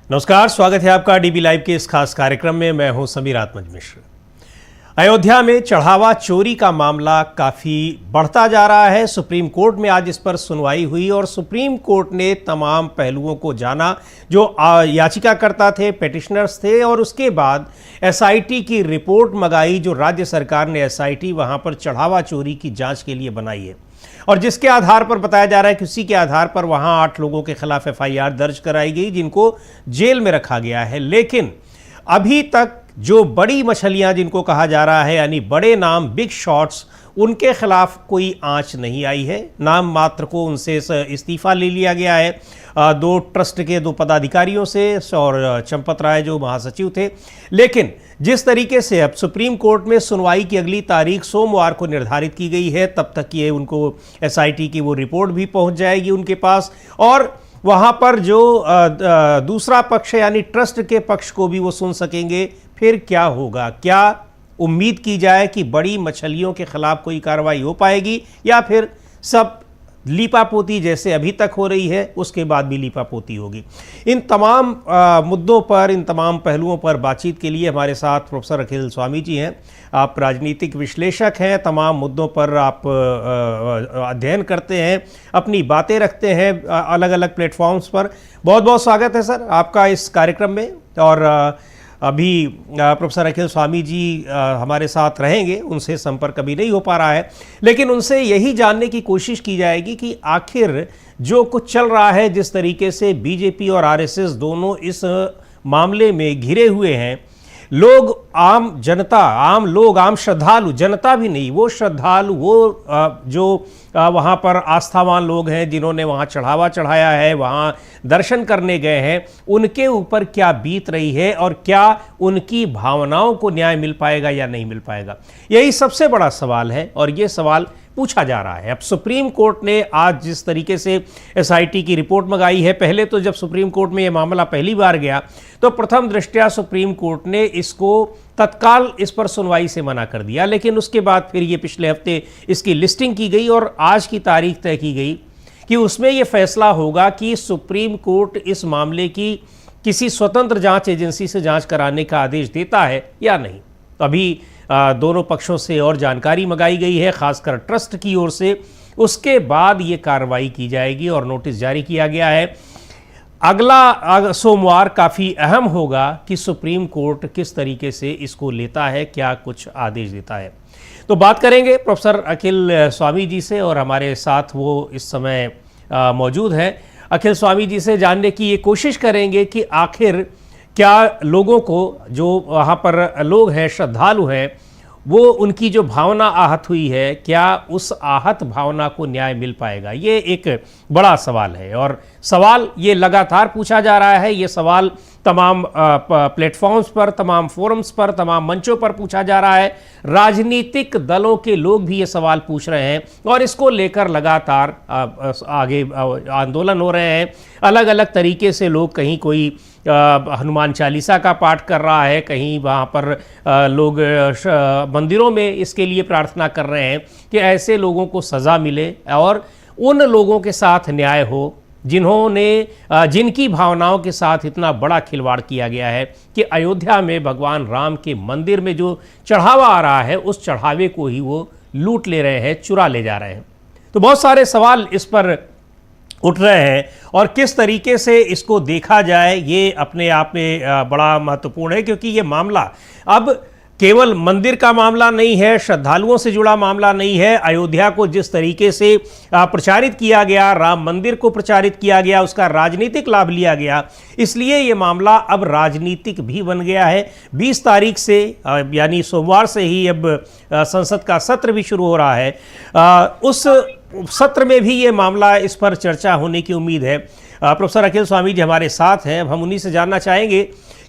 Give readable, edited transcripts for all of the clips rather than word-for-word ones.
नमस्कार, स्वागत है आपका डीबी लाइव के इस खास कार्यक्रम में। मैं हूं समीर आत्मज मिश्र। अयोध्या में चढ़ावा चोरी का मामला काफी बढ़ता जा रहा है। सुप्रीम कोर्ट में आज इस पर सुनवाई हुई और सुप्रीम कोर्ट ने तमाम पहलुओं को जाना जो याचिकाकर्ता थे, पेटिशनर्स थे, और उसके बाद एसआईटी की रिपोर्ट मंगाई जो राज्य सरकार ने एसआईटी वहां पर चढ़ावा चोरी की जांच के लिए बनाई है और जिसके आधार पर बताया जा रहा है कि उसी के आधार पर वहां 8 लोगों के खिलाफ एफआईआर दर्ज कराई गई जिनको जेल में रखा गया है। लेकिन अभी तक जो बड़ी मछलियां जिनको कहा जा रहा है, यानी बड़े नाम, बिग शॉट्स, उनके खिलाफ कोई आंच नहीं आई है। नाम मात्र को उनसे इस्तीफा ले लिया गया है 2 ट्रस्ट के 2 पदाधिकारियों से और चंपत राय जो महासचिव थे। लेकिन जिस तरीके से अब सुप्रीम कोर्ट में सुनवाई की अगली तारीख सोमवार को निर्धारित की गई है, तब तक ये उनको एसआईटी की वो रिपोर्ट भी पहुंच जाएगी उनके पास और वहां पर जो दूसरा पक्ष है यानी ट्रस्ट के पक्ष को भी वो सुन सकेंगे। फिर क्या होगा? क्या उम्मीद की जाए कि बड़ी मछलियों के खिलाफ कोई कार्रवाई हो पाएगी या फिर सब लीपापोती जैसे अभी तक हो रही है उसके बाद भी लीपापोती होगी? इन तमाम मुद्दों पर, इन तमाम पहलुओं पर बातचीत के लिए हमारे साथ प्रोफेसर अखिल स्वामी जी हैं। आप राजनीतिक विश्लेषक हैं, तमाम मुद्दों पर आप अध्ययन करते हैं, अपनी बातें रखते हैं अलग अलग प्लेटफॉर्म्स पर। बहुत बहुत स्वागत है सर आपका इस कार्यक्रम में। और अभी प्रोफेसर अखिल स्वामी जी हमारे साथ रहेंगे, उनसे संपर्क अभी नहीं हो पा रहा है, लेकिन उनसे यही जानने की कोशिश की जाएगी कि आखिर जो कुछ चल रहा है, जिस तरीके से बीजेपी और आरएसएस दोनों इस मामले में घिरे हुए हैं, लोग, आम जनता, आम लोग, आम श्रद्धालु, जनता भी नहीं, वो श्रद्धालु, वो जो वहाँ पर आस्थावान लोग हैं जिन्होंने वहाँ चढ़ावा चढ़ाया है, वहाँ दर्शन करने गए हैं, उनके ऊपर क्या बीत रही है और क्या उनकी भावनाओं को न्याय मिल पाएगा या नहीं मिल पाएगा, यही सबसे बड़ा सवाल है और ये सवाल पूछा जा रहा है। अब सुप्रीम कोर्ट ने आज जिस तरीके से एसआईटी की रिपोर्ट मंगाई है, पहले तो जब सुप्रीम कोर्ट में ये मामला पहली बार गया तो प्रथम दृष्टया सुप्रीम कोर्ट ने इसको तत्काल इस पर सुनवाई से मना कर दिया, लेकिन उसके बाद फिर ये पिछले हफ्ते इसकी लिस्टिंग की गई और आज की तारीख तय की गई कि उसमें यह फैसला होगा कि सुप्रीम कोर्ट इस मामले की किसी स्वतंत्र जांच एजेंसी से जांच कराने का आदेश देता है या नहीं। तो अभी दोनों पक्षों से और जानकारी मंगाई गई है, खासकर ट्रस्ट की ओर से। उसके बाद ये कार्रवाई की जाएगी और नोटिस जारी किया गया है। अगला सोमवार काफ़ी अहम होगा कि सुप्रीम कोर्ट किस तरीके से इसको लेता है, क्या कुछ आदेश देता है। तो बात करेंगे प्रोफेसर अखिल स्वामी जी से और हमारे साथ वो इस समय मौजूद हैं। अखिल स्वामी जी से जानने की ये कोशिश करेंगे कि आखिर क्या लोगों को, जो वहाँ पर लोग हैं, श्रद्धालु हैं, वो उनकी जो भावना आहत हुई है, क्या उस आहत भावना को न्याय मिल पाएगा? ये एक बड़ा सवाल है और सवाल ये लगातार पूछा जा रहा है। ये सवाल तमाम प्लेटफॉर्म्स पर, तमाम फोरम्स पर, तमाम मंचों पर पूछा जा रहा है। राजनीतिक दलों के लोग भी ये सवाल पूछ रहे हैं और इसको लेकर लगातार आगे आंदोलन हो रहे हैं। अलग अलग तरीके से लोग, कहीं कोई हनुमान चालीसा का पाठ कर रहा है, कहीं वहाँ पर लोग मंदिरों में इसके लिए प्रार्थना कर रहे हैं कि ऐसे लोगों को सज़ा मिले और उन लोगों के साथ न्याय हो जिनकी भावनाओं के साथ इतना बड़ा खिलवाड़ किया गया है कि अयोध्या में भगवान राम के मंदिर में जो चढ़ावा आ रहा है, उस चढ़ावे को ही वो लूट ले रहे हैं, चुरा ले जा रहे हैं। तो बहुत सारे सवाल इस पर उठ रहे हैं और किस तरीके से इसको देखा जाए ये अपने आप में बड़ा महत्वपूर्ण है, क्योंकि ये मामला अब केवल मंदिर का मामला नहीं है, श्रद्धालुओं से जुड़ा मामला नहीं है। अयोध्या को जिस तरीके से प्रचारित किया गया, राम मंदिर को प्रचारित किया गया, उसका राजनीतिक लाभ लिया गया, इसलिए ये मामला अब राजनीतिक भी बन गया है। 20 तारीख से यानी सोमवार से ही अब संसद का सत्र भी शुरू हो रहा है। उस सत्र में भी ये मामला, इस पर चर्चा होने की उम्मीद है। प्रोफेसर अखिल स्वामी जी हमारे साथ हैं। हम उन्हीं से जानना चाहेंगे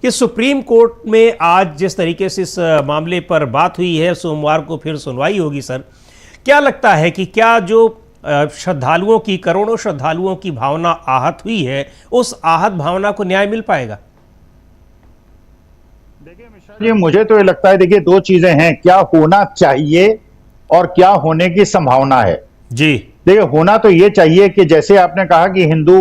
कि सुप्रीम कोर्ट में आज जिस तरीके से इस मामले पर बात हुई है, सोमवार को फिर सुनवाई होगी। सर, क्या लगता है कि क्या जो श्रद्धालुओं की, करोड़ों श्रद्धालुओं की भावना आहत हुई है, उस आहत भावना को न्याय मिल पाएगा? देखिए मिश्रा जी, मुझे तो ये लगता है, देखिए 2 चीजें हैं, क्या होना चाहिए और क्या होने की संभावना है जी। देखिए, होना तो ये चाहिए कि जैसे आपने कहा कि हिंदू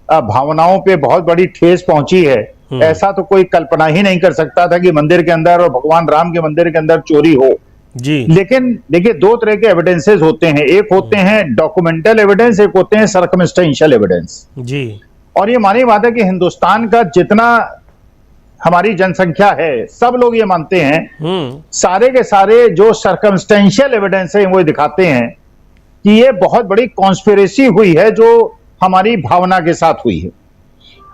भावनाओं पे बहुत बड़ी ठेस पहुंची है, ऐसा तो कोई कल्पना ही नहीं कर सकता था कि मंदिर के अंदर और भगवान राम के मंदिर के अंदर चोरी हो। जी। लेकिन देखिए, दो तरह के एविडेंसेस होते हैं, एक होते हैं डॉक्यूमेंटल एविडेंस, एक होते हैं सर्कमस्टेंशियल एविडेंस। जी। और ये मानी बात है कि हिंदुस्तान का जितना हमारी जनसंख्या है, सब लोग ये मानते हैं, सारे के सारे जो सर्कमस्टेंशियल एविडेंस है वो दिखाते हैं कि ये बहुत बड़ी कॉन्स्पिरेसी हुई है जो हमारी भावना के साथ हुई है।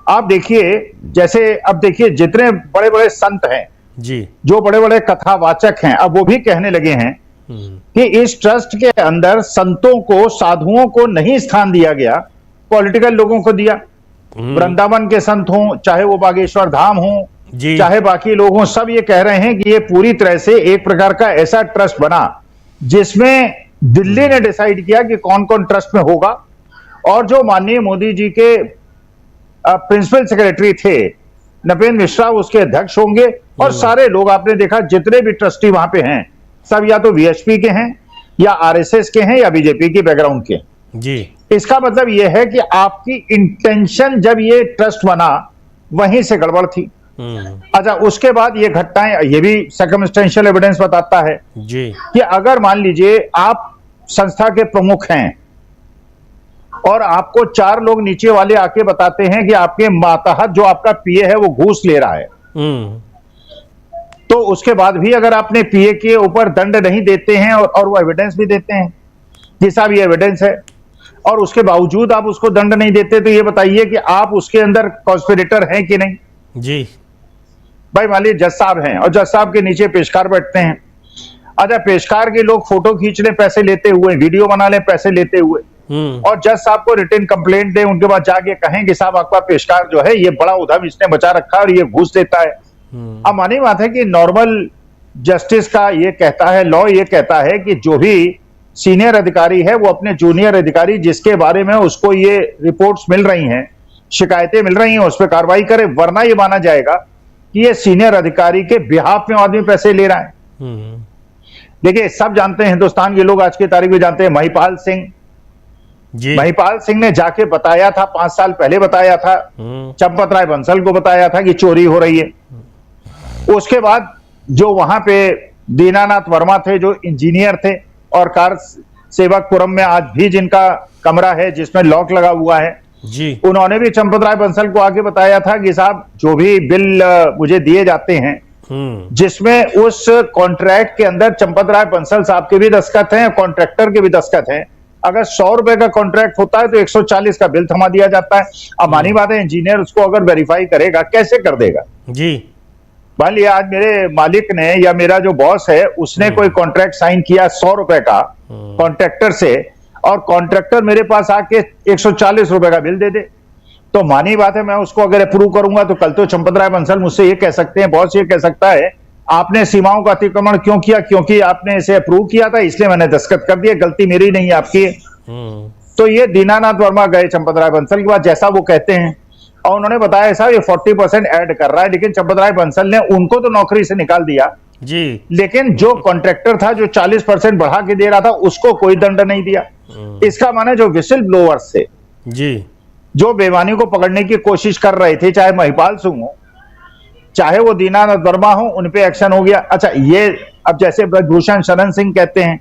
आप देखिए, जैसे अब देखिए जितने बड़े बड़े संत हैं जी, जो बड़े बड़े कथावाचक हैं, अब वो भी कहने लगे हैं कि इस ट्रस्ट के अंदर संतों को, साधुओं को नहीं स्थान दिया गया, पॉलिटिकल लोगों को दिया। वृंदावन के संत हों, चाहे वो बागेश्वर धाम हों, चाहे बाकी लोग हों, सब ये कह रहे हैं कि ये पूरी तरह से एक प्रकार का ऐसा ट्रस्ट बना जिसमें दिल्ली ने डिसाइड किया कि कौन कौन ट्रस्ट में होगा। और जो माननीय मोदी जी के प्रिंसिपल सेक्रेटरी थे नपेंद्र मिश्रा, उसके अध्यक्ष होंगे। और सारे लोग आपने देखा, जितने भी ट्रस्टी वहां पे हैं, सब या तो वीएचपी के हैं या आरएसएस के हैं या बीजेपी की बैकग्राउंड के जी। इसका मतलब यह है कि आपकी इंटेंशन जब ये ट्रस्ट बना वहीं से गड़बड़ थी। अच्छा, उसके बाद ये घटनाएं, ये भी सर्कमस्टेंशियल एविडेंस बताता है जी कि अगर मान लीजिए आप संस्था के प्रमुख हैं और आपको 4 लोग नीचे वाले आके बताते हैं कि आपके मातहत जो आपका पीए है वो घूस ले रहा है, तो उसके बाद भी अगर आपने पीए के ऊपर दंड नहीं देते हैं और वो एविडेंस भी देते हैं कि साहब ये एविडेंस है, और उसके बावजूद आप उसको दंड नहीं देते, तो ये बताइए कि आप उसके अंदर कॉन्स्पिरेटर हैं कि नहीं। जी भाई मान लीजिए जज साहब हैं और जज साहब के नीचे पेशकार बैठते हैं। अच्छा, पेशकार के लोग फोटो खींच लें पैसे लेते हुए, वीडियो बना लें पैसे लेते हुए, और जज साहब को रिटन कंप्लेंट दें, उनके बाद जाके कहें कि साहब आपका पेशकार जो है ये बड़ा उधम इसने बचा रखा है और ये घूस देता है। अब मानी बात है कि नॉर्मल जस्टिस का ये कहता है, लॉ ये कहता है कि जो भी सीनियर अधिकारी है वो अपने जूनियर अधिकारी जिसके बारे में उसको ये रिपोर्ट्स मिल रही हैं, शिकायतें मिल रही हैं, उस पर कार्रवाई करे, वरना ये माना जाएगा कि ये सीनियर अधिकारी के बिहाफ में आदमी पैसे ले रहा है। देखिए, सब जानते हैं, हिंदुस्तान के लोग आज की तारीख में जानते हैं महिपाल सिंह। महिपाल सिंह ने जाके बताया था, 5 साल पहले बताया था, चंपत राय बंसल को बताया था कि चोरी हो रही है। उसके बाद जो वहां पे दीनानाथ वर्मा थे, जो इंजीनियर थे और कार सेवकपुरम में आज भी जिनका कमरा है जिसमें लॉक लगा हुआ है जी, उन्होंने भी चंपत राय बंसल को आके बताया था कि साहब जो भी बिल मुझे दिए जाते हैं जिसमें उस कॉन्ट्रैक्ट के अंदर चंपत राय बंसल साहब के भी दस्तखत हैं, कॉन्ट्रैक्टर के भी दस्तखत हैं। अगर 100 रुपए का कॉन्ट्रैक्ट होता है तो 140 का बिल थमा दिया जाता है। अब मानी बात है, इंजीनियर उसको अगर वेरीफाई करेगा, कैसे कर देगा जी। मान लिया आज मेरे मालिक ने या मेरा जो बॉस है उसने कोई कॉन्ट्रैक्ट साइन किया 100 रुपए का कॉन्ट्रैक्टर से, और कॉन्ट्रैक्टर मेरे पास आके 140 रुपए का बिल दे दे, तो मानी बात है मैं उसको अगर अप्रूव करूंगा तो कल तो चंपत राय बंसल मुझसे ये कह सकते हैं, बॉस ये कह सकता है आपने सीमाओं का अतिक्रमण क्यों किया, क्योंकि आपने इसे अप्रूव किया था इसलिए मैंने दस्तखत कर दिया, गलती मेरी नहीं है आपकी। तो ये दीनानाथ वर्मा गए चंपत राय बंसल के बाद, जैसा वो कहते हैं, और उन्होंने बताया साहब ये 40% ऐड कर रहा है, लेकिन चंपत राय बंसल ने उनको तो नौकरी से निकाल दिया जी, लेकिन जो कॉन्ट्रैक्टर था जो 40% बढ़ा के दे रहा था उसको कोई दंड नहीं दिया। इसका माने जो विसिल ब्लोअर्स थे जी, जो बेईमानी को पकड़ने की कोशिश कर रहे थे, चाहे महिपाल सिंह हो चाहे वो दीनानाथ वर्मा हो, उन पे एक्शन हो गया। अच्छा, ये अब जैसे ब्रजभूषण शरण सिंह कहते हैं,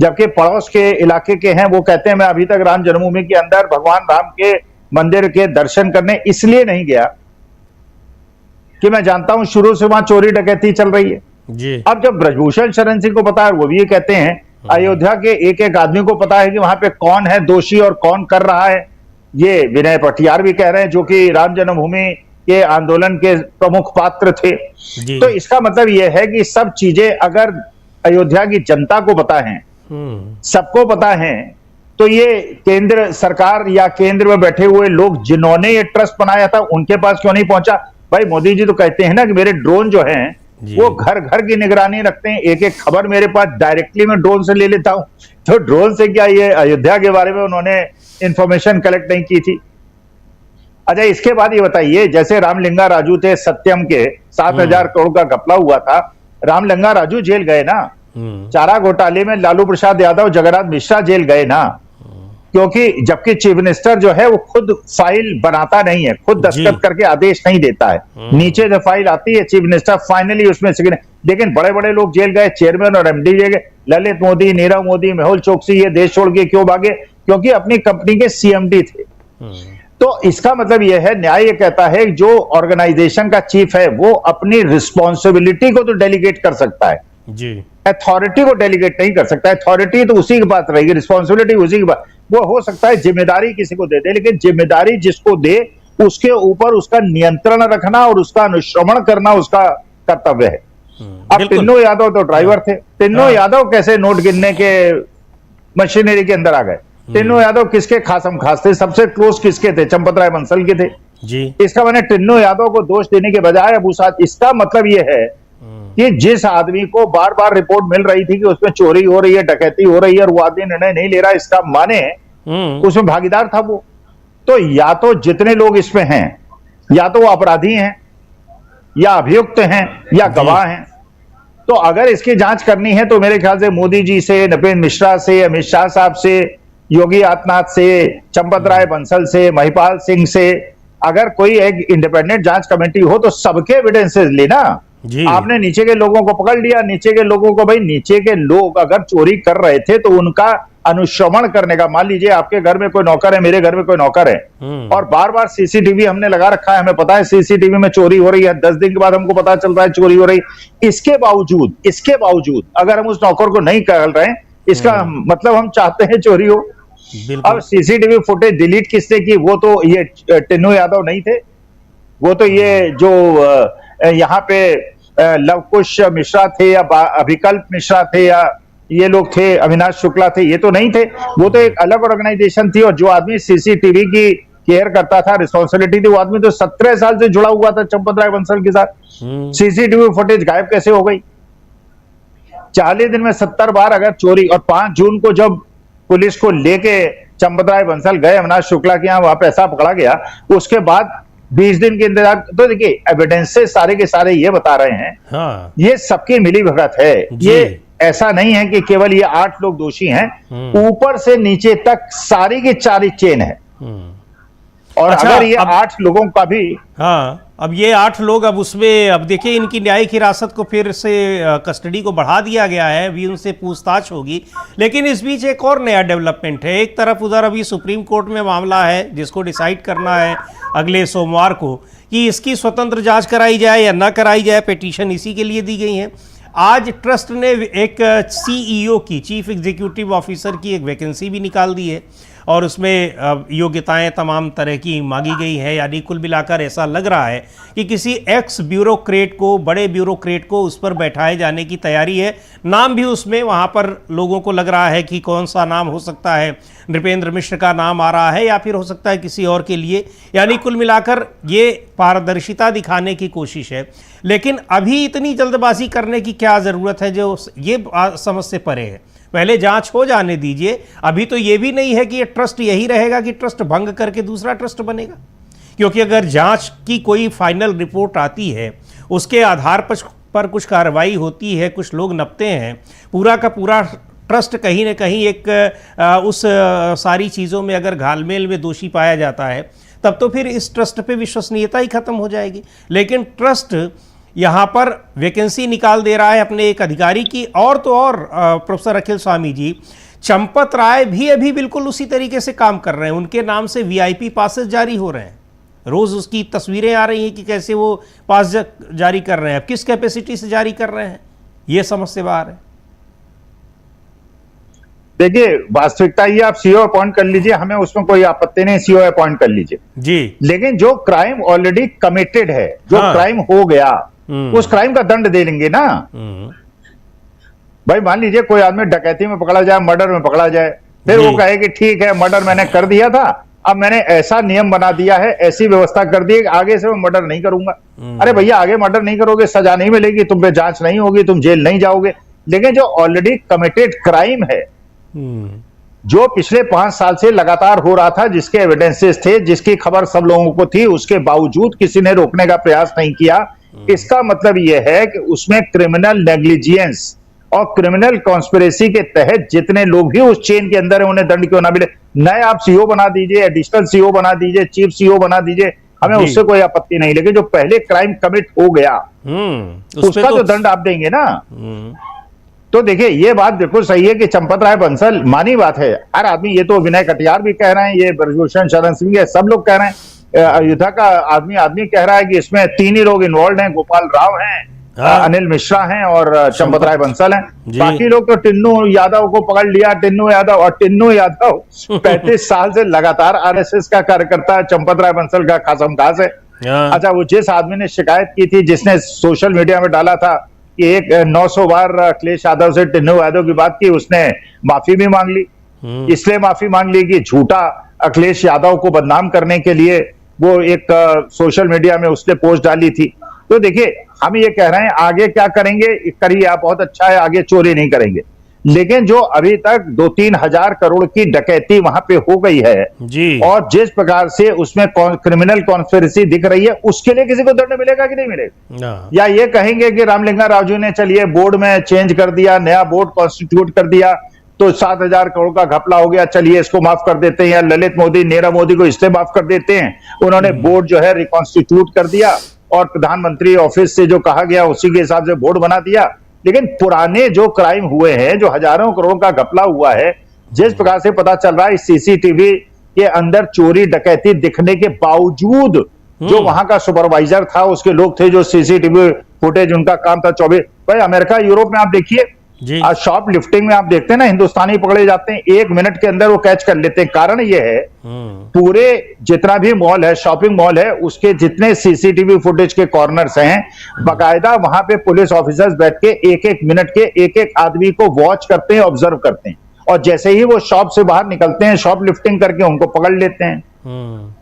जबकि पड़ोस के इलाके के हैं, वो कहते हैं मैं अभी तक राम जन्मभूमि के अंदर भगवान राम के मंदिर के दर्शन करने इसलिए नहीं गया कि मैं जानता हूं शुरू से वहां चोरी डकैती चल रही है जी। अब जब ब्रजभूषण शरण सिंह को पता है, वो भी ये कहते हैं अयोध्या के एक एक आदमी को पता है कि वहां पे कौन है दोषी और कौन कर रहा है, ये विनय पटियार भी कह रहे हैं जो कि राम जन्मभूमि के आंदोलन के प्रमुख पात्र थे। तो इसका मतलब यह है कि सब चीजें अगर अयोध्या की जनता को पता है, सबको पता है, तो ये केंद्र सरकार या केंद्र में बैठे हुए लोग जिन्होंने ये ट्रस्ट बनाया था उनके पास क्यों नहीं पहुंचा। भाई मोदी जी तो कहते हैं ना कि मेरे ड्रोन जो हैं वो घर घर की निगरानी रखते हैं, एक एक खबर मेरे पास डायरेक्टली मैं ड्रोन से ले लेता हूं, तो ड्रोन से क्या ये अयोध्या के बारे में उन्होंने इंफॉर्मेशन कलेक्ट नहीं की थी। अच्छा, इसके बाद ये बताइए, जैसे रामलिंगा राजू थे सत्यम के 7,000 करोड़ का घपला हुआ था, रामलिंगा राजू जेल गए ना, चारा घोटाले में लालू प्रसाद यादव जगन्नाथ मिश्रा जेल गए ना, क्योंकि जबकि चीफ मिनिस्टर जो है वो खुद फाइल बनाता नहीं है, खुद दस्तखत करके आदेश नहीं देता है, नीचे जो फाइल आती है चीफ मिनिस्टर फाइनली उसमें लेकिन बड़े बड़े लोग जेल गए, चेयरमैन और एमडी जेल गए, ललित मोदी, नीरव मोदी, मेहुल चोकसी, ये देश छोड़ के क्यों भागे? क्योंकि अपनी कंपनी के सीएमडी थे। तो इसका मतलब यह है, न्याय ये कहता है जो ऑर्गेनाइजेशन का चीफ है वो अपनी रिस्पॉन्सिबिलिटी को तो डेलीगेट कर सकता है जी, अथॉरिटी को डेलीगेट नहीं कर सकता। अथॉरिटी तो उसी की बात रहेगी, रिस्पॉन्सिबिलिटी उसी की बात। वो हो सकता है जिम्मेदारी किसी को दे दे, लेकिन जिम्मेदारी जिसको दे उसके ऊपर उसका नियंत्रण रखना और उसका अनुश्रवण करना उसका कर्तव्य है। अब टिन्नू यादव तो ड्राइवर थे, टिन्नू यादव कैसे नोट गिनने के मशीनरी के अंदर आ गए? टिन्नू यादव किसके खासम खास थे? सबसे क्लोज किसके थे? चंपत राय बंसल के थे जी। इसका मैंने टिन्नू यादव को दोष देने के बजाय अब इसका मतलब यह है कि जिस आदमी को बार बार रिपोर्ट मिल रही थी कि उसमें चोरी हो रही है, डकैती हो रही है, और वो आदमी निर्णय नहीं ले रहा, इसका माने उसमें भागीदार था वो। तो या तो जितने लोग इसमें हैं या तो वो अपराधी हैं या अभियुक्त हैं या गवाह हैं। तो अगर इसकी जांच करनी है तो मेरे ख्याल से मोदी जी से, नृपेंद्र मिश्रा से, अमित शाह साहब से, योगी आदित्यनाथ से, चंपत राय बंसल से, महिपाल सिंह से, अगर कोई एक इंडिपेंडेंट जांच कमेटी हो तो सबके एविडेंसेस लेना। आपने नीचे के लोगों को पकड़ लिया, नीचे के लोगों को, भाई नीचे के लोग अगर चोरी कर रहे थे तो उनका अनुश्रवण करने का, मान लीजिए आपके घर में कोई नौकर है, मेरे घर में कोई नौकर है, और बार बार सीसीटीवी हमने लगा रखा है, हमें पता है सीसीटीवी में चोरी हो रही है, 10 दिन के बाद हमको पता चल रहा है चोरी हो रही, इसके बावजूद अगर हम उस नौकर को नहीं कर रहे हैं, इसका मतलब हम चाहते हैं चोरी हो। अब सीसीटीवी फुटेज डिलीट किसने की? वो तो ये टिन्नू यादव नहीं थे, वो तो ये जो यहाँ पे लवकुश मिश्रा थे या अभिकल्प मिश्रा थे या ये लोग थे, अविनाश शुक्ला थे, ये तो नहीं थे। वो तो एक अलग ऑर्गेनाइजेशन थी, और जो आदमी सीसीटीवी की केयर करता था, रिस्पॉन्सिबिलिटी थी, वो आदमी तो 17 साल से जुड़ा हुआ था चंपत राय बंसल के साथ। सीसीटीवी फुटेज गायब कैसे हो गई? 40 दिन में 70 बार अगर चोरी, और 5 जून को जब पुलिस को लेके चंपत राय बंसल गए अविनाश शुक्ला के यहाँ, वहां पैसा पकड़ा गया, उसके बाद 20 दिन के इंतजार। तो देखिए एविडेंसेस सारे के सारे ये बता रहे हैं, हाँ। ये सबकी मिली भगत है, ये ऐसा नहीं है कि केवल ये 8 लोग दोषी हैं, ऊपर से नीचे तक सारी की सारी चेन है। और अच्छा, अगर ये 8 लोगों का भी, हाँ, अब ये 8 लोग, अब उसमें अब देखिए इनकी न्यायिक हिरासत को फिर से कस्टडी को बढ़ा दिया गया है, अभी उनसे पूछताछ होगी। लेकिन इस बीच एक और नया डेवलपमेंट है। एक तरफ उधर अभी सुप्रीम कोर्ट में मामला है जिसको डिसाइड करना है अगले सोमवार को कि इसकी स्वतंत्र जांच कराई जाए या ना कराई जाए, पिटीशन इसी के लिए दी गई है। आज ट्रस्ट ने एक सीईओ की, चीफ एग्जीक्यूटिव ऑफिसर की एक वैकेंसी भी निकाल दी है, और उसमें योग्यताएं तमाम तरह की मांगी गई है। यानी कुल मिलाकर ऐसा लग रहा है कि किसी एक्स ब्यूरोक्रेट को, बड़े ब्यूरोक्रेट को उस पर बैठाए जाने की तैयारी है। नाम भी उसमें वहाँ पर लोगों को लग रहा है कि कौन सा नाम हो सकता है, नृपेंद्र मिश्र का नाम आ रहा है या फिर हो सकता है किसी और के लिए। यानी कुल मिलाकर ये पारदर्शिता दिखाने की कोशिश है। लेकिन अभी इतनी जल्दबाजी करने की क्या ज़रूरत है, जो ये समझ से परे है। पहले जांच हो जाने दीजिए। अभी तो ये भी नहीं है कि ये ट्रस्ट यही रहेगा कि ट्रस्ट भंग करके दूसरा ट्रस्ट बनेगा, क्योंकि अगर जांच की कोई फाइनल रिपोर्ट आती है, उसके आधार पर कुछ कार्रवाई होती है, कुछ लोग नपते हैं, पूरा का पूरा ट्रस्ट कहीं ना कहीं एक उस सारी चीज़ों में अगर घालमेल में दोषी पाया जाता है, तब तो फिर इस ट्रस्ट पे विश्वसनीयता ही खत्म हो जाएगी। लेकिन ट्रस्ट यहाँ पर वैकेंसी निकाल दे रहा है अपने एक अधिकारी की, और तो और प्रोफेसर अखिल स्वामी जी, चंपत राय भी अभी बिल्कुल उसी तरीके से काम कर रहे हैं। उनके नाम से वीआईपी पासेस जारी हो रहे हैं, रोज़ उसकी तस्वीरें आ रही हैं कि कैसे वो पास जारी कर रहे हैं, अब किस कैपेसिटी से जारी कर रहे हैं, ये समझ से बाहर है। देखिए वास्तविकता ये, आप सीओ अपॉइंट कर लीजिए, हमें उसमें कोई आपत्ति नहीं, सीओ अपॉइंट कर लीजिए जी। लेकिन जो क्राइम ऑलरेडी कमिटेड है, जो क्राइम हो गया, उस क्राइम का दंड दे लेंगे ना। भाई मान लीजिए कोई आदमी डकैती में पकड़ा जाए, मर्डर में पकड़ा जाए, फिर वो कहे कि ठीक है मर्डर मैंने कर दिया था, अब मैंने ऐसा नियम बना दिया है, ऐसी व्यवस्था कर दी है कि आगे से मैं मर्डर नहीं करूंगा। अरे भैया आगे मर्डर नहीं करोगे, सजा नहीं मिलेगी, तुम पे जांच नहीं होगी, तुम जेल नहीं जाओगे। लेकिन जो ऑलरेडी कमिटेड क्राइम है, जो पिछले 5 साल से लगातार हो रहा था, जिसके एविडेंसेस थे, जिसकी खबर सब लोगों को थी, उसके बावजूद किसी ने रोकने का प्रयास नहीं किया, इसका मतलब यह है कि उसमें क्रिमिनल नेग्लिजियंस और क्रिमिनल कॉन्स्पिरेसी के तहत जितने लोग भी उस चेन के अंदर है उन्हें दंड क्यों ना मिले। नए आप सीईओ बना दीजिए, एडिशनल सीईओ बना दीजिए, चीफ सीईओ बना दीजिए, हमें उससे कोई आपत्ति नहीं, लेकिन जो पहले क्राइम कमिट हो गया उसका तो दंड आप देंगे ना। तो देखिए ये बात बिल्कुल सही है कि चंपत राय बंसल, मानी बात है, हर आदमी, ये तो विनय कटियार भी कह रहे हैं, ये ब्रजभूषण शरण सिंह, सब लोग कह रहे हैं, अयोध्या का आदमी कह रहा है कि इसमें 3 ही लोग इन्वॉल्व हैं, गोपाल राव हैं, अनिल मिश्रा हैं और चंपत राय बंसल हैं। बाकी लोग तो टिन्नू यादव को पकड़ लिया, टिन्नू यादव 35 साल से लगातार आरएसएस का कार्यकर्ता है, चंपत राय बंसल का खासम खास है। अच्छा, वो जिस आदमी ने शिकायत की थी, जिसने सोशल मीडिया में डाला था कि 900 बार अखिलेश यादव से टिन्नू यादव की बात की, उसने माफी भी मांग ली। इसलिए माफी मांग ली कि झूठा अखिलेश यादव को बदनाम करने के लिए वो एक सोशल मीडिया में उसने पोस्ट डाली थी। तो देखिए हम ये कह रहे हैं आगे क्या करेंगे, करिए आप, बहुत अच्छा है, आगे चोरी नहीं करेंगे, लेकिन जो अभी तक 2-3 हजार करोड़ की डकैती वहां पे हो गई है जी, और जिस प्रकार से उसमें क्रिमिनल कॉन्स्पिरेसी दिख रही है, उसके लिए किसी को दंड मिलेगा कि नहीं मिलेगा? या ये कहेंगे कि रामलिंगा राजू ने चलिए बोर्ड में चेंज कर दिया, नया बोर्ड कॉन्स्टिट्यूट कर दिया तो 7,000 करोड़ का घपला हो गया, चलिए इसको माफ कर देते हैं, या ललित मोदी, नीरव मोदी को इससे माफ कर देते हैं, उन्होंने बोर्ड जो है रिकॉन्स्टिट्यूट कर दिया और प्रधानमंत्री ऑफिस से जो कहा गया उसी के हिसाब से बोर्ड बना दिया। लेकिन पुराने जो क्राइम हुए हैं, जो हजारों करोड़ का घपला हुआ है, जिस प्रकार से पता चल रहा है सीसीटीवी के अंदर चोरी डकैती दिखने के बावजूद जो वहां का सुपरवाइजर था, उसके लोग थे जो सीसीटीवी फुटेज उनका काम था 24। भाई अमेरिका यूरोप में आप देखिए, शॉप लिफ्टिंग में आप देखते हैं ना, हिंदुस्तानी पकड़े जाते हैं, 1 मिनट के अंदर वो कैच कर लेते हैं। कारण ये है पूरे जितना भी मॉल है, शॉपिंग मॉल है, उसके जितने सीसीटीवी फुटेज के कॉर्नर्स हैं, बाकायदा वहां पे पुलिस ऑफिसर्स बैठ के 1-1 मिनट के एक आदमी को वॉच करते हैं, ऑब्जर्व करते हैं, और जैसे ही वो शॉप से बाहर निकलते हैं शॉप लिफ्टिंग करके उनको पकड़ लेते हैं।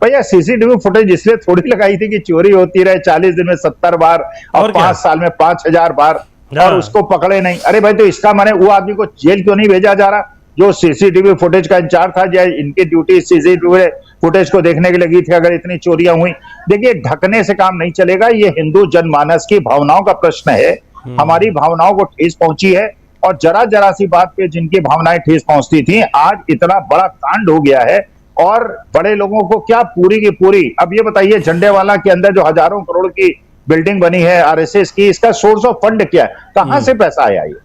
भैया सीसीटीवी फुटेज इसलिए थोड़ी लगाई थी कि चोरी होती रहे 40 दिन में 70 बार और 5 साल में 5,000 बार, और उसको पकड़े नहीं। अरे भाई, तो इसका माने वो आदमी को जेल क्यों नहीं भेजा जा रहा जो सीसीटीवी फुटेज का इंचार्ज था? इनकी ड्यूटी सीसीटीवी फुटेज को देखने के लगी थी अगर इतनी चोरियां हुई। देखिए ढकने से काम नहीं चलेगा, ये हिंदू जनमानस की भावनाओं का प्रश्न है, हमारी भावनाओं को ठेस पहुंची है, और जरा सी बात पे जिनकी भावनाएं ठेस पहुंचती थी, आज इतना बड़ा कांड हो गया है। और बड़े लोगों को क्या पूरी की पूरी, अब ये बताइए झंडेवाला के अंदर जो हजारों करोड़ की बिल्डिंग बनी है आरएसएस की, इसका सोर्स ऑफ फंड क्या है, कहां से पैसा आया? ये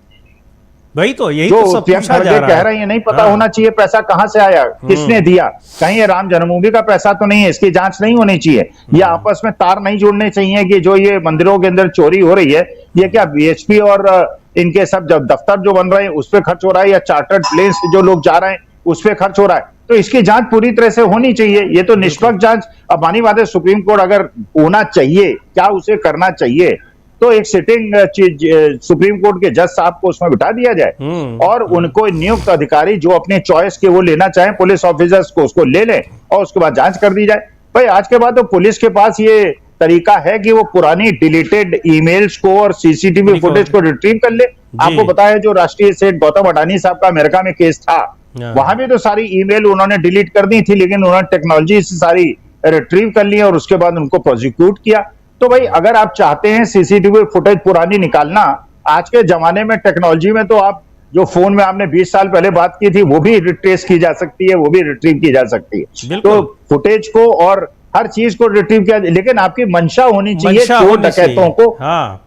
भाई तो यही जो तो सब पूछा जा रहा कह रहे हैं, ये नहीं पता होना चाहिए पैसा कहां से आया, किसने दिया। कहीं ये राम जन्मभूमि का पैसा तो नहीं है, इसकी जांच नहीं होनी चाहिए, या आपस में तार नहीं जोड़ने चाहिए कि जो ये मंदिरों के अंदर चोरी हो रही है, ये क्या बीएचपी और इनके सब जब दफ्तर जो बन रहे हैं उस पर खर्च हो रहा है, या चार्टर्ड प्लेन से जो लोग जा रहे हैं उस पर खर्च हो रहा है? तो इसकी जांच पूरी तरह से होनी चाहिए। ये तो निष्पक्ष जांच, अब मानी बात है, सुप्रीम कोर्ट अगर होना चाहिए, क्या उसे करना चाहिए, तो एक सिटिंग सुप्रीम कोर्ट के जज साहब को उसमें बिठा दिया जाए और उनको नियुक्त अधिकारी जो अपने चॉइस के वो लेना चाहें पुलिस ऑफिसर्स को, उसको ले लें और उसके बाद जांच कर दी जाए। भाई आज के बाद तो पुलिस के पास ये तरीका है कि वो पुरानी डिलीटेड ईमेल्स को और सीसीटीवी फुटेज को रिट्रीव कर ले। आपको पता है जो राष्ट्रीय सेठ गौतम अडानी साहब का अमेरिका में केस था, वहां भी तो सारी ईमेल उन्होंने डिलीट कर दी थी, लेकिन उन्होंने टेक्नोलॉजी से सारी रिट्रीव कर ली और उसके बाद उनको प्रोसिक्यूट किया। तो भाई अगर आप चाहते हैं सीसीटीवी फुटेज पुरानी निकालना, आज के जमाने में टेक्नोलॉजी में तो आप जो फोन में आपने 20 साल पहले बात की थी वो भी रिट्रेस की जा सकती है, वो भी रिट्रीव की जा सकती है। तो फुटेज को और हर चीज को रिट्रीव किया, लेकिन आपकी मंशा होनी चाहिए चोर डकैतों को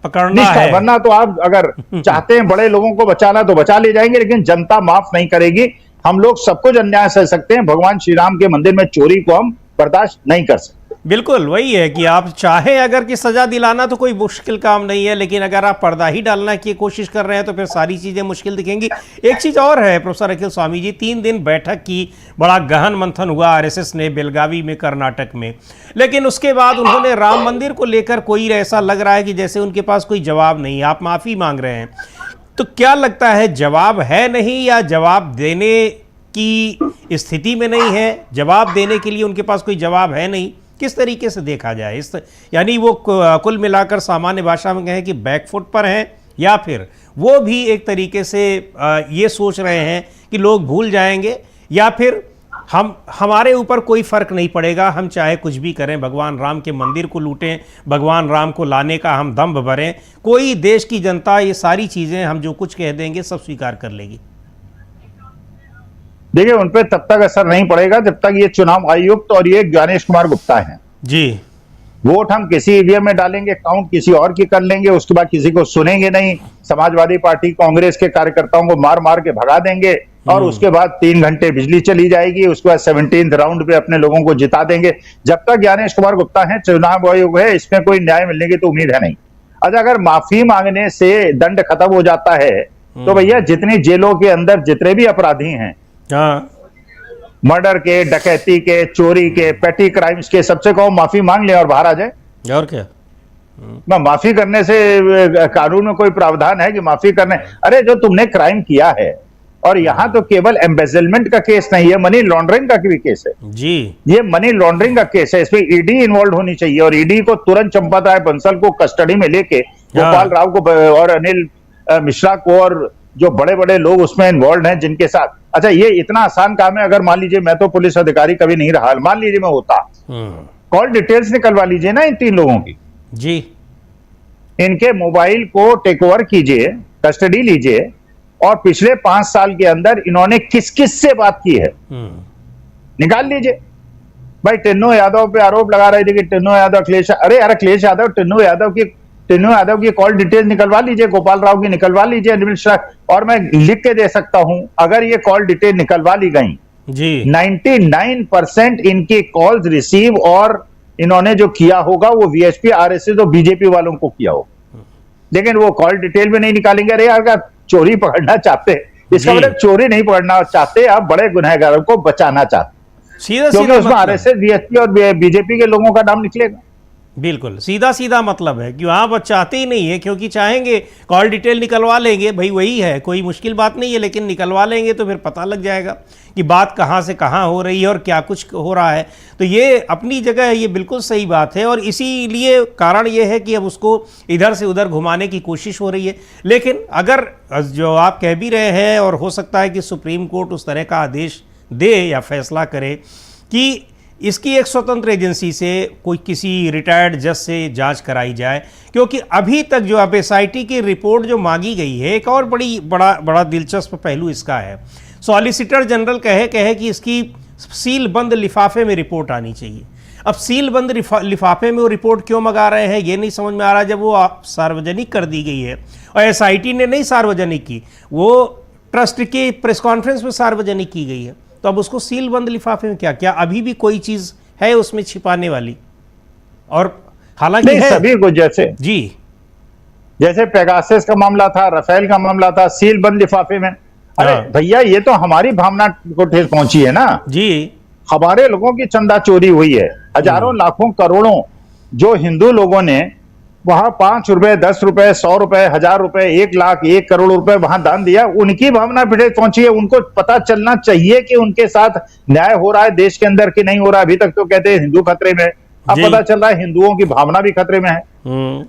पकड़ना है। वरना तो आप अगर चाहते हैं बड़े लोगों को बचाना तो बचा ले जाएंगे, लेकिन जनता माफ नहीं करेगी। हम लोग सब कुछ अन्याय सह सकते हैं, भगवान श्री राम के मंदिर में चोरी को हम बर्दाश्त नहीं कर सकते। बिल्कुल वही है कि आप चाहें अगर कि सजा दिलाना तो कोई मुश्किल काम नहीं है, लेकिन अगर आप पर्दा ही डालना की कोशिश कर रहे हैं तो फिर सारी चीज़ें मुश्किल दिखेंगी। एक चीज़ और है प्रोफेसर अखिल स्वामी जी, 3 दिन बैठक की, बड़ा गहन मंथन हुआ आरएसएस ने बेलगावी में, कर्नाटक में, लेकिन उसके बाद उन्होंने राम मंदिर को लेकर कोई ऐसा लग रहा है कि जैसे उनके पास कोई जवाब नहीं। आप माफ़ी मांग रहे हैं, तो क्या लगता है जवाब है नहीं, या जवाब देने की स्थिति में नहीं है, जवाब देने के लिए उनके पास कोई जवाब है नहीं? किस तरीके से देखा जाए इस, यानी वो कुल मिलाकर सामान्य भाषा में कहें कि बैकफुट पर हैं, या फिर वो भी एक तरीके से ये सोच रहे हैं कि लोग भूल जाएंगे, या फिर हमारे ऊपर कोई फर्क नहीं पड़ेगा, हम चाहे कुछ भी करें, भगवान राम के मंदिर को लूटें, भगवान राम को लाने का हम दम भरें, कोई देश की जनता ये सारी चीजें हम जो कुछ कह देंगे सब स्वीकार कर लेगी। देखिए, उन पे तब तक असर नहीं पड़ेगा जब तक ये चुनाव आयुक्त और ये ज्ञानेश कुमार गुप्ता हैं जी। वोट हम किसी ईवीएम में डालेंगे, काउंट किसी और की कर लेंगे, उसके बाद किसी को सुनेंगे नहीं, समाजवादी पार्टी कांग्रेस के कार्यकर्ताओं को मार मार के भगा देंगे और उसके बाद 3 घंटे बिजली चली जाएगी, उसके बाद 17th राउंड पे अपने लोगों को जिता देंगे। जब तक ज्ञानेश कुमार गुप्ता है, चुनाव आयोग है, इसमें कोई न्याय मिलने की तो उम्मीद है नहीं। अच्छा, अगर माफी मांगने से दंड खत्म हो जाता है तो भैया जितनी जेलों के अंदर जितने भी अपराधी हैं, मर्डर के, डकैती के, चोरी के, पेटी क्राइम्स के, सबसे कहो माफी मांग ले और बाहर आ जाए। और क्या? माफी करने से कानून में कोई प्रावधान है कि माफी करने? अरे जो तुमने क्राइम किया है, और यहां तो केवल एम्बेजलमेंट का केस नहीं है, मनी लॉन्ड्रिंग का भी केस है जी। ये मनी लॉन्ड्रिंग का केस है, इसमें ईडी इन्वॉल्व होनी चाहिए और ईडी को तुरंत चंपत राय बंसल को कस्टडी में लेके गोपाल राव को और अनिल मिश्रा को और जो बड़े बड़े लोग उसमें इन्वॉल्व हैं जिनके साथ। अच्छा, ये इतना आसान काम है। अगर मान लीजिए मैं तो पुलिस अधिकारी कभी नहीं रहा, मान लीजिए मैं होता, कॉल डिटेल्स निकलवा लीजिए ना इन 3 लोगों की जी, इनके मोबाइल को टेक ओवर कीजिए, कस्टडी लीजिए और पिछले 5 साल के अंदर इन्होंने किस किस से बात की है निकाल लीजिए। भाई टिन्नू यादव पे आरोप लगा रहे थे कि टिन्नू यादव अखिलेश, अरे यार अखिलेश यादव टिन्नू यादव की कॉल डिटेल निकलवा लीजिए, गोपाल राव की निकलवा लीजिए, अनिल मिश्रा, और मैं लिख के दे सकता हूं अगर ये कॉल डिटेल निकलवा ली गई जी, 99% इनकी कॉल्स रिसीव और इन्होंने जो किया होगा वो वीएचपी, आरएसएस और बीजेपी वालों को किया होगा, लेकिन वो कॉल डिटेल में नहीं निकालेंगे। अरे यार अगर चोरी पकड़ना चाहते, इसका मतलब चोरी नहीं पकड़ना चाहते, आप बड़े गुनहगारों को बचाना चाहते, क्योंकि उसमें आरएसएस, वीएचपी और बीजेपी के लोगों का नाम निकलेगा। बिल्कुल सीधा सीधा मतलब है कि वहाँ पर चाहते ही नहीं है, क्योंकि चाहेंगे कॉल डिटेल निकलवा लेंगे, भाई वही है, कोई मुश्किल बात नहीं है, लेकिन निकलवा लेंगे तो फिर पता लग जाएगा कि बात कहाँ से कहाँ हो रही है और क्या कुछ हो रहा है। तो ये अपनी जगह ये बिल्कुल सही बात है और इसीलिए कारण ये है कि अब उसको इधर से उधर घुमाने की कोशिश हो रही है। लेकिन अगर जो आप कह भी रहे हैं और हो सकता है कि सुप्रीम कोर्ट उस तरह का आदेश दे या फैसला करे कि इसकी एक स्वतंत्र एजेंसी से कोई किसी रिटायर्ड जज से जांच कराई जाए, क्योंकि अभी तक जो अब एसआईटी की रिपोर्ट जो मांगी गई है, एक और बड़ा दिलचस्प पहलू इसका है, सॉलिसिटर जनरल कहे कि इसकी सील बंद लिफाफे में रिपोर्ट आनी चाहिए। अब सील बंद लिफाफे में वो रिपोर्ट क्यों मंगा रहे हैं ये नहीं समझ में आ रहा, जब वो सार्वजनिक कर दी गई है और एसआईटी ने नहीं सार्वजनिक की, वो ट्रस्ट के प्रेस कॉन्फ्रेंस में सार्वजनिक की गई है, तो अब उसको सील बंद लिफाफे में क्या अभी भी कोई चीज है उसमें छिपाने वाली? और हालांकि सभी को जैसे पेगासस का मामला था, राफेल का मामला था, सील बंद लिफाफे में। अरे भैया ये तो हमारी भावना को ठेस पहुंची है ना जी, हमारे लोगों की चंदा चोरी हुई है, हजारों लाखों करोड़ों जो हिंदू लोगों ने वहां 5 रुपए, 10 रुपए, 100 रुपए, 1000 रुपए, 1 लाख, 1 करोड़ रुपए वहां दान दिया, उनकी भावना फिर पहुंची है। उनको पता चलना चाहिए कि उनके साथ न्याय हो रहा है देश के अंदर कि नहीं हो रहा है। अभी तक तो कहते हैं हिंदू खतरे में, अब पता चल रहा है हिंदुओं की भावना भी खतरे में है।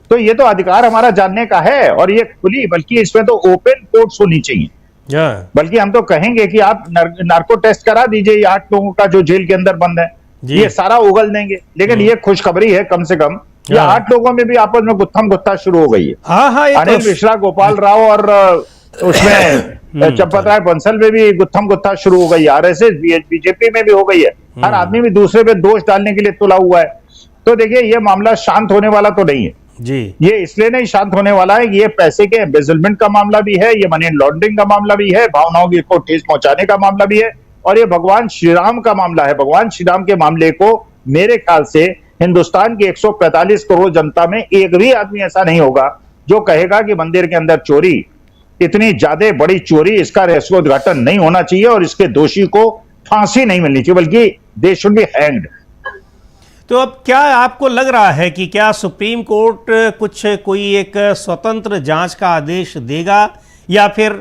तो ये तो अधिकार हमारा जानने का है और ये खुली, बल्कि इसमें तो ओपन कोर्ट्स होनी चाहिए। बल्कि हम तो कहेंगे कि आप नार्को टेस्ट करा दीजिए, ये 8 लोगों का जो जेल के अंदर बंद है, ये सारा उगल देंगे। लेकिन ये खुशखबरी है कम से कम, या 8 लोगों में भी आपस में गुत्थम गुत्था शुरू हो गई है। अनिल मिश्रा, गोपाल राव और उसमें चंपत राय बंसल में भी गुत्थम गुत्था शुरू हो गई है, आरएसएस, बीजेपी में भी हो गई है। हर आदमी भी दूसरे पे दोष डालने के लिए तुला हुआ है। तो देखिए ये मामला शांत होने वाला तो नहीं है जी, ये इसलिए नहीं शांत होने वाला है कि ये पैसे के एम्बेजलमेंट का मामला भी है, ये मनी लॉन्ड्रिंग का मामला भी है, भावनाओं को ठेस पहुंचाने का मामला भी है, और ये भगवान श्री राम का मामला है। भगवान श्री राम के मामले को मेरे ख्याल से हिंदुस्तान की 145 करोड़ जनता में एक भी आदमी ऐसा नहीं होगा जो कहेगा कि मंदिर के अंदर चोरी, इतनी ज्यादा बड़ी चोरी, इसका रहस्योद्घाटन नहीं होना चाहिए और इसके दोषी को फांसी नहीं मिलनी चाहिए, बल्कि दे शुड बी हैंग्ड। तो अब क्या आपको लग रहा है कि क्या सुप्रीम कोर्ट कोई एक स्वतंत्र जांच का आदेश देगा या फिर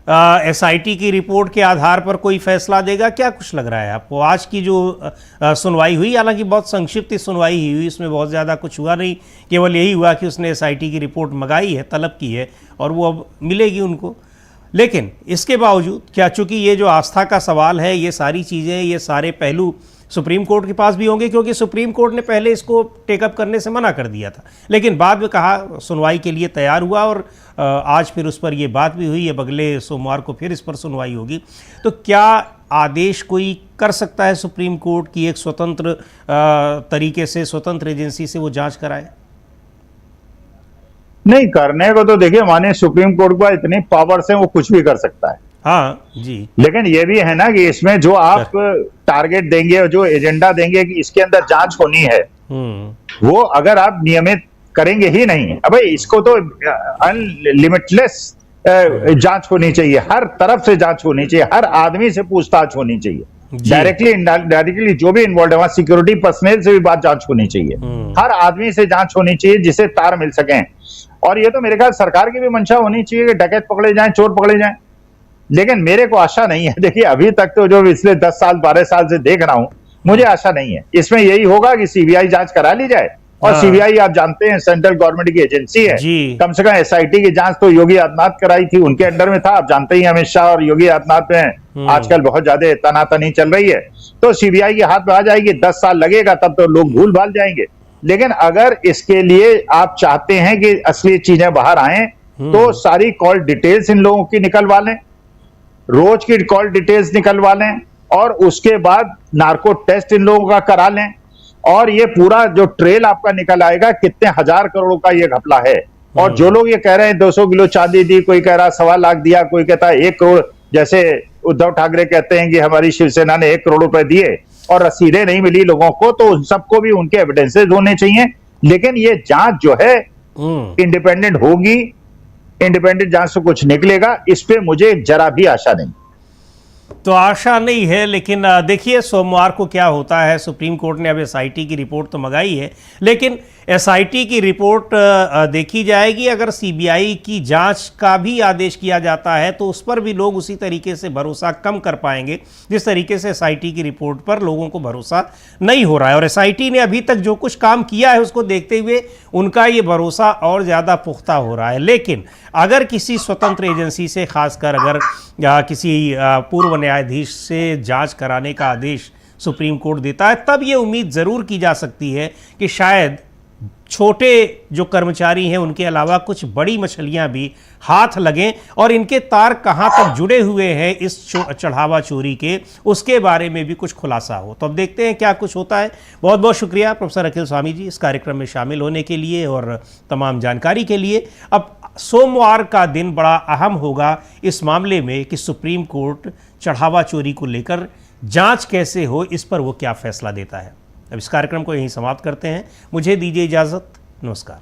एसआईटी की रिपोर्ट के आधार पर कोई फैसला देगा? क्या कुछ लग रहा है आपको? आज की जो सुनवाई हुई, हालांकि बहुत संक्षिप्त सुनवाई ही हुई, इसमें बहुत ज़्यादा कुछ हुआ नहीं, केवल यही हुआ कि उसने एसआईटी की रिपोर्ट मंगाई है, तलब की है और वो अब मिलेगी उनको। लेकिन इसके बावजूद क्या, चूंकि ये जो आस्था का सवाल है, ये सारी चीज़ें, ये सारे पहलू सुप्रीम कोर्ट के पास भी होंगे, क्योंकि सुप्रीम कोर्ट ने पहले इसको टेकअप करने से मना कर दिया था, लेकिन बाद में कहा, सुनवाई के लिए तैयार हुआ और आज फिर उस पर ये बात भी हुई है, अगले सोमवार को फिर इस पर सुनवाई होगी। तो क्या आदेश कोई कर सकता है सुप्रीम कोर्ट की एक स्वतंत्र तरीके से, स्वतंत्र एजेंसी से वो जांच कराए? नहीं, करने को तो देखिए माननीय सुप्रीम कोर्ट को इतनी पावर्स है, वो कुछ भी कर सकता है। हाँ जी। लेकिन ये भी है ना कि इसमें जो आप टारगेट देंगे और जो एजेंडा देंगे कि इसके अंदर जांच होनी है, वो अगर आप नियमित करेंगे ही नहीं, अब इसको तो अनलिमिटलेस जांच होनी चाहिए, हर तरफ से जांच होनी चाहिए, हर आदमी से पूछताछ होनी चाहिए, डायरेक्टली इनडायरेक्टली जो भी इन्वॉल्व है, वहां सिक्योरिटी पर्सनल से भी बात जांच होनी चाहिए, हर आदमी से जांच होनी चाहिए जिसे तार मिल सके। और ये तो मेरे ख्याल सरकार की भी मंशा होनी चाहिए कि डकैत पकड़े जाएं, चोर पकड़े जाएं। लेकिन मेरे को आशा नहीं है, देखिए अभी तक तो जो पिछले 10 साल 12 साल से देख रहा हूं, मुझे आशा नहीं है। इसमें यही होगा कि सीबीआई जांच करा ली जाए, और सीबीआई आप जानते हैं सेंट्रल गवर्नमेंट की एजेंसी है, कम से कम एसआईटी की जांच तो योगी आदित्यनाथ कराई थी, उनके अंडर में था। आप जानते ही अमित शाह और योगी आदित्यनाथ में आजकल बहुत ज्यादा तनातनी चल रही है, तो सीबीआई के हाथ में आ जाएगी। 10 साल लगेगा, तब तो लोग भूल भाल जाएंगे। लेकिन अगर इसके लिए आप चाहते हैं कि असली चीजें बाहर आए, तो सारी कॉल डिटेल्स इन लोगों की निकलवा लें, रोज की कॉल डिटेल्स निकलवा लें, और उसके बाद नार्को टेस्ट इन लोगों का करा लें, और ये पूरा जो ट्रेल आपका निकल आएगा कितने हजार करोड़ों का ये घपला है। और जो लोग ये कह रहे हैं 200 किलो चांदी दी, कोई कह रहा 1.25 लाख दिया, कोई कहता है 1 करोड़, जैसे उद्धव ठाकरे कहते हैं कि हमारी शिवसेना ने 1 करोड़ रुपए दिए और रसीदें नहीं मिली लोगों को, तो उन सबको भी उनके एविडेंसेस होने चाहिए। लेकिन ये जांच जो है इंडिपेंडेंट होगी, इंडिपेंडेंट जांच से कुछ निकलेगा, इस पे मुझे जरा भी आशा नहीं। तो आशा नहीं है, लेकिन देखिए सोमवार को क्या होता है। सुप्रीम कोर्ट ने अब एसआईटी की रिपोर्ट तो मंगाई है, लेकिन एसआईटी की रिपोर्ट देखी जाएगी। अगर सीबीआई की जांच का भी आदेश किया जाता है तो उस पर भी लोग उसी तरीके से भरोसा कम कर पाएंगे जिस तरीके से एसआईटी की रिपोर्ट पर लोगों को भरोसा नहीं हो रहा है। और एसआईटी ने अभी तक जो कुछ काम किया है उसको देखते हुए उनका ये भरोसा और ज़्यादा पुख्ता हो रहा है। लेकिन अगर किसी स्वतंत्र एजेंसी से, खासकर अगर किसी पूर्व न्यायाधीश से जांच कराने का आदेश सुप्रीम कोर्ट देता है, तब ये उम्मीद ज़रूर की जा सकती है कि शायद छोटे जो कर्मचारी हैं उनके अलावा कुछ बड़ी मछलियां भी हाथ लगें, और इनके तार कहां तक जुड़े हुए हैं इस चढ़ावा चोरी के, उसके बारे में भी कुछ खुलासा हो। तो अब देखते हैं क्या कुछ होता है। बहुत बहुत शुक्रिया प्रोफेसर अखिल स्वामी जी इस कार्यक्रम में शामिल होने के लिए और तमाम जानकारी के लिए। अब सोमवार का दिन बड़ा अहम होगा इस मामले में कि सुप्रीम कोर्ट चढ़ावा चोरी को लेकर जांच कैसे हो, इस पर वो क्या फैसला देता है। अब इस कार्यक्रम को यहीं समाप्त करते हैं। मुझे दीजिए इजाज़त। नमस्कार।